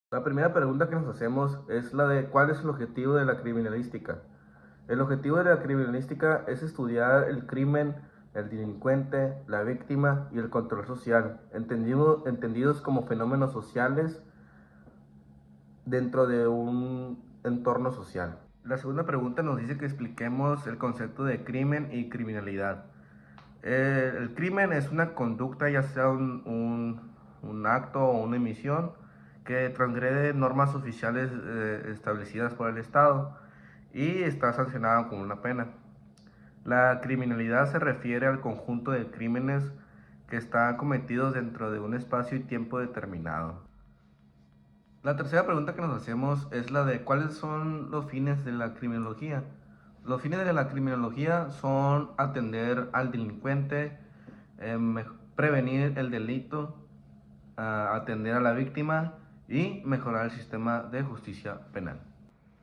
La primera pregunta que nos hacemos es la de ¿cuál es el objetivo de la criminalística? El objetivo de la criminalística es estudiar el crimen, el delincuente, la víctima y el control social, entendidos como fenómenos sociales dentro de un entorno social. La segunda pregunta nos dice que expliquemos el concepto de crimen y criminalidad. El crimen es una conducta, ya sea un acto o una emisión, que transgrede normas oficiales establecidas por el Estado y está sancionada con una pena. La criminalidad se refiere al conjunto de crímenes que están cometidos dentro de un espacio y tiempo determinado. La tercera pregunta que nos hacemos es la de ¿cuáles son los fines de la criminología? Los fines de la criminología son atender al delincuente, prevenir el delito, atender a la víctima y mejorar el sistema de justicia penal.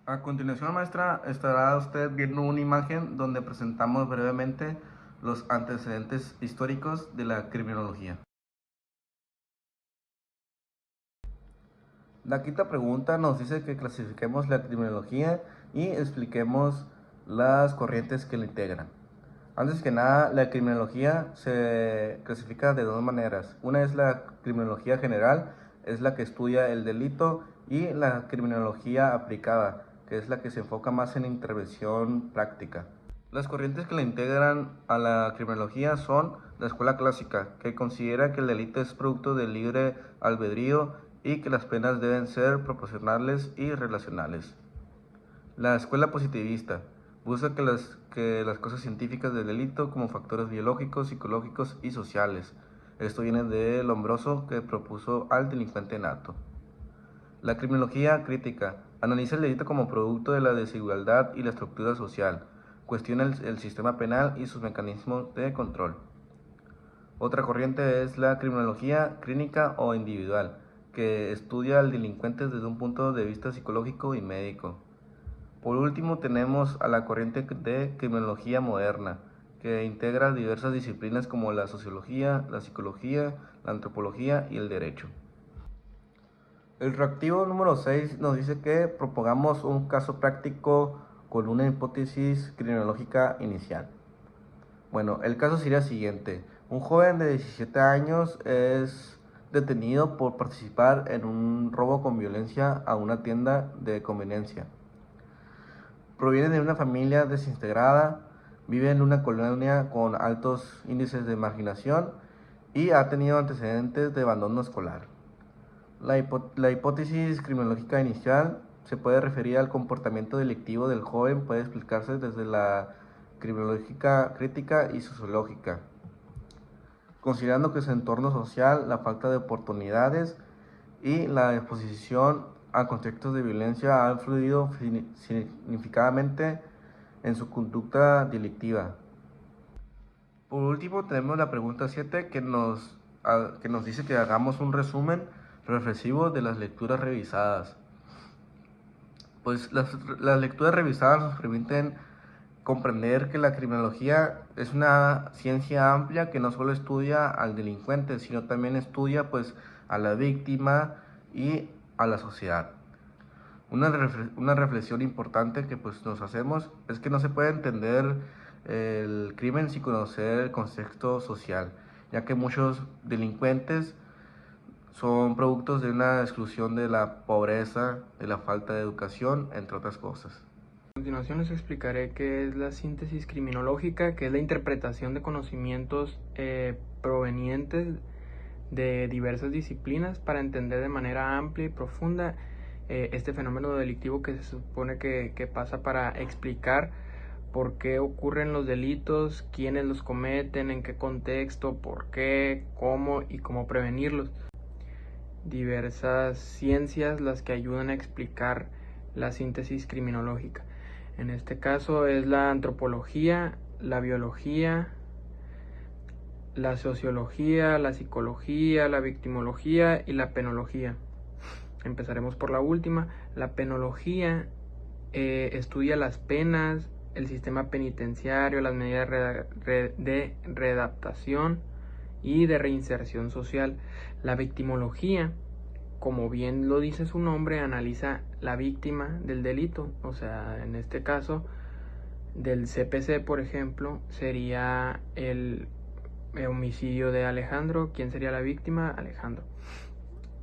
A continuación, maestra, estará usted viendo una imagen donde presentamos brevemente los antecedentes históricos de la criminología. La quinta pregunta nos dice que clasifiquemos la criminología y expliquemos las corrientes que la integran. Antes que nada, la criminología se clasifica de dos maneras. Una es la criminología general, es la que estudia el delito, y la criminología aplicada, que es la que se enfoca más en intervención práctica. Las corrientes que la integran a la criminología son la escuela clásica, que considera que el delito es producto del libre albedrío y que las penas deben ser proporcionales y relacionales. La escuela positivista busca que las cosas científicas del delito como factores biológicos, psicológicos y sociales. Esto viene de Lombroso, que propuso al delincuente nato. La criminología crítica analiza el delito como producto de la desigualdad y la estructura social, cuestiona el sistema penal y sus mecanismos de control. Otra corriente es la criminología clínica o individual, que estudia al delincuente desde un punto de vista psicológico y médico. Por último, tenemos a la corriente de criminología moderna, que integra diversas disciplinas como la sociología, la psicología, la antropología y el derecho. El reactivo número 6 nos dice que propongamos un caso práctico con una hipótesis criminológica inicial. Bueno, el caso sería el siguiente. Un joven de 17 años es detenido por participar en un robo con violencia a una tienda de conveniencia. Proviene de una familia desintegrada, vive en una colonia con altos índices de marginación y ha tenido antecedentes de abandono escolar. La hipótesis criminológica inicial se puede referir al comportamiento delictivo del joven, puede explicarse desde la criminológica crítica y sociológica, considerando que su entorno social, la falta de oportunidades y la exposición a contextos de violencia ha influido significativamente en su conducta delictiva. Por último, tenemos la pregunta 7 que nos dice que hagamos un resumen reflexivo de las lecturas revisadas. Pues las lecturas revisadas nos permiten comprender que la criminología es una ciencia amplia que no solo estudia al delincuente, sino también estudia pues a la víctima y a la sociedad. Una reflexión importante que pues nos hacemos es que no se puede entender el crimen sin conocer el contexto social, ya que muchos delincuentes son productos de una exclusión de la pobreza, de la falta de educación, entre otras cosas. A continuación les explicaré qué es la síntesis criminológica, que es la interpretación de conocimientos provenientes de diversas disciplinas para entender de manera amplia y profunda este fenómeno delictivo que se supone que pasa para explicar por qué ocurren los delitos, quiénes los cometen, en qué contexto, por qué, cómo y cómo prevenirlos. Diversas ciencias las que ayudan a explicar la síntesis criminológica. En este caso es la antropología, la biología, la sociología, la psicología, la victimología y la penología. Empezaremos por la última. La penología estudia las penas, el sistema penitenciario, las medidas de readaptación y de reinserción social. La victimología como bien lo dice su nombre, analiza la víctima del delito. O sea, en este caso del CPC, por ejemplo, sería el homicidio de Alejandro. ¿Quién sería la víctima? Alejandro.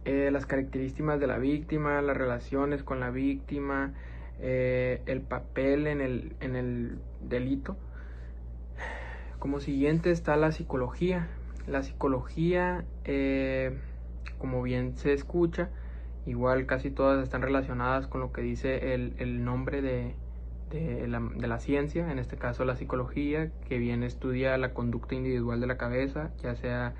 Las características de la víctima, las relaciones con la víctima, el papel en el delito. Como siguiente está la psicología. La psicología, como bien se escucha, igual casi todas están relacionadas con lo que dice el nombre de la ciencia, en este caso la psicología, que bien estudia la conducta individual de la cabeza, ya sea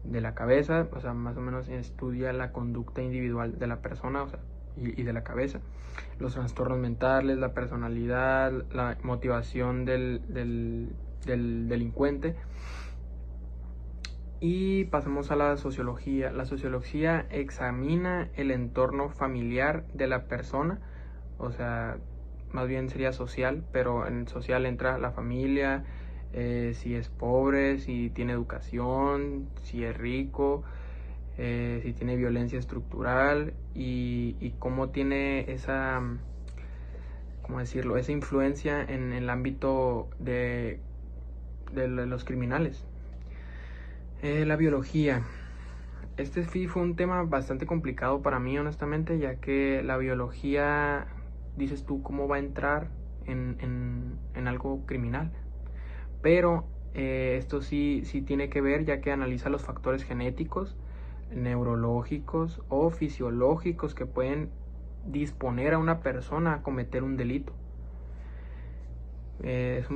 de la cabeza, o sea, más o menos estudia la conducta individual de la persona, o sea, y de la cabeza, los trastornos mentales, la personalidad, la motivación del delincuente. Y pasamos a la sociología. La sociología examina el entorno familiar de la persona, o sea, más bien sería social, pero en social entra la familia, si es pobre, si tiene educación, si es rico, si tiene violencia estructural y cómo tiene esa, ¿cómo decirlo?, esa influencia en el ámbito de los criminales. La biología. Este fue un tema bastante complicado para mí, honestamente, ya que la biología, dices tú, ¿cómo va a entrar en algo criminal? Pero esto sí tiene que ver, ya que analiza los factores genéticos, neurológicos o fisiológicos que pueden disponer a una persona a cometer un delito. Es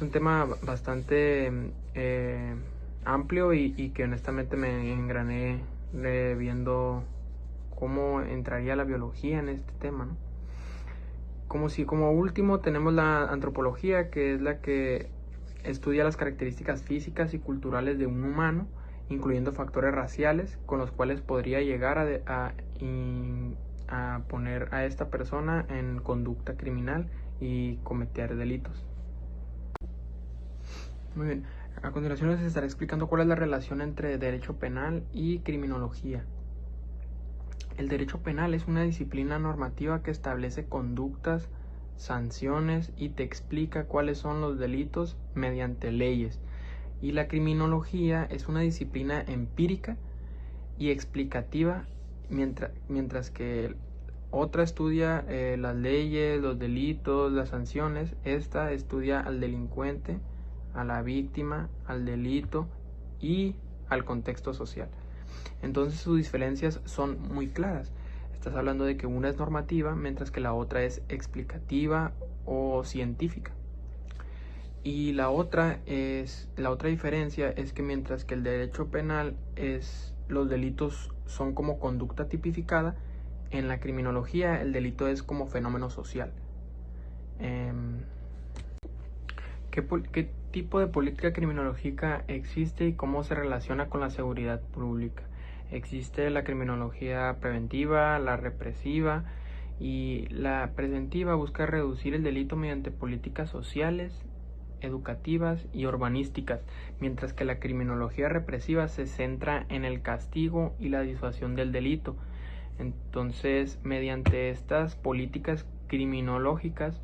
un tema bastante amplio y que honestamente me engrané viendo cómo entraría la biología en este tema, ¿no? Como último tenemos la antropología, que es la que estudia las características físicas y culturales de un humano, incluyendo factores raciales con los cuales podría llegar a poner a esta persona en conducta criminal y cometer delitos. Muy bien, a continuación les estaré explicando cuál es la relación entre derecho penal y criminología. El derecho penal es una disciplina normativa que establece conductas, sanciones y te explica cuáles son los delitos mediante leyes. Y la criminología es una disciplina empírica y explicativa, mientras que otra estudia las leyes, los delitos, las sanciones. Esta estudia al delincuente, a la víctima, al delito y al contexto social. Entonces sus diferencias son muy claras. Estás hablando de que una es normativa, mientras que la otra es explicativa o científica. Y la otra diferencia es que mientras que el derecho penal los delitos son como conducta tipificada, en la criminología el delito es como fenómeno social. ¿Qué tipo de política criminológica existe y cómo se relaciona con la seguridad pública? Existe la criminología preventiva, la represiva, y la preventiva busca reducir el delito mediante políticas sociales, educativas y urbanísticas, mientras que la criminología represiva se centra en el castigo y la disuasión del delito. Entonces, mediante estas políticas criminológicas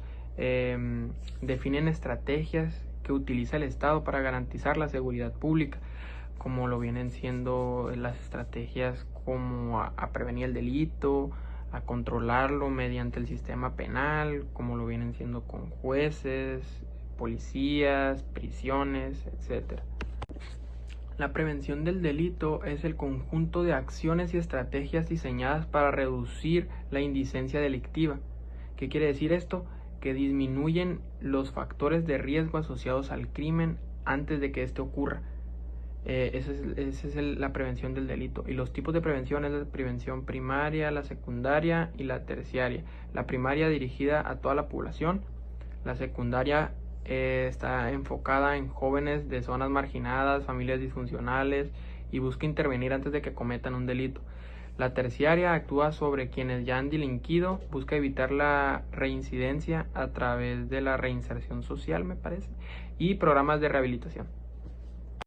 definen estrategias que utiliza el Estado para garantizar la seguridad pública, como lo vienen siendo las estrategias como a prevenir el delito, a controlarlo mediante el sistema penal, como lo vienen siendo con jueces, policías, prisiones, etc. La prevención del delito es el conjunto de acciones y estrategias diseñadas para reducir la indicencia delictiva. ¿Qué quiere decir esto? Que disminuyen los factores de riesgo asociados al crimen antes de que éste ocurra. Esa es la prevención del delito. Y los tipos de prevención es la prevención primaria, la secundaria y la terciaria. La primaria dirigida a toda la población. La secundaria está enfocada en jóvenes de zonas marginadas, familias disfuncionales, y busca intervenir antes de que cometan un delito. La terciaria actúa sobre quienes ya han delinquido, busca evitar la reincidencia a través de la reinserción social, me parece, y programas de rehabilitación.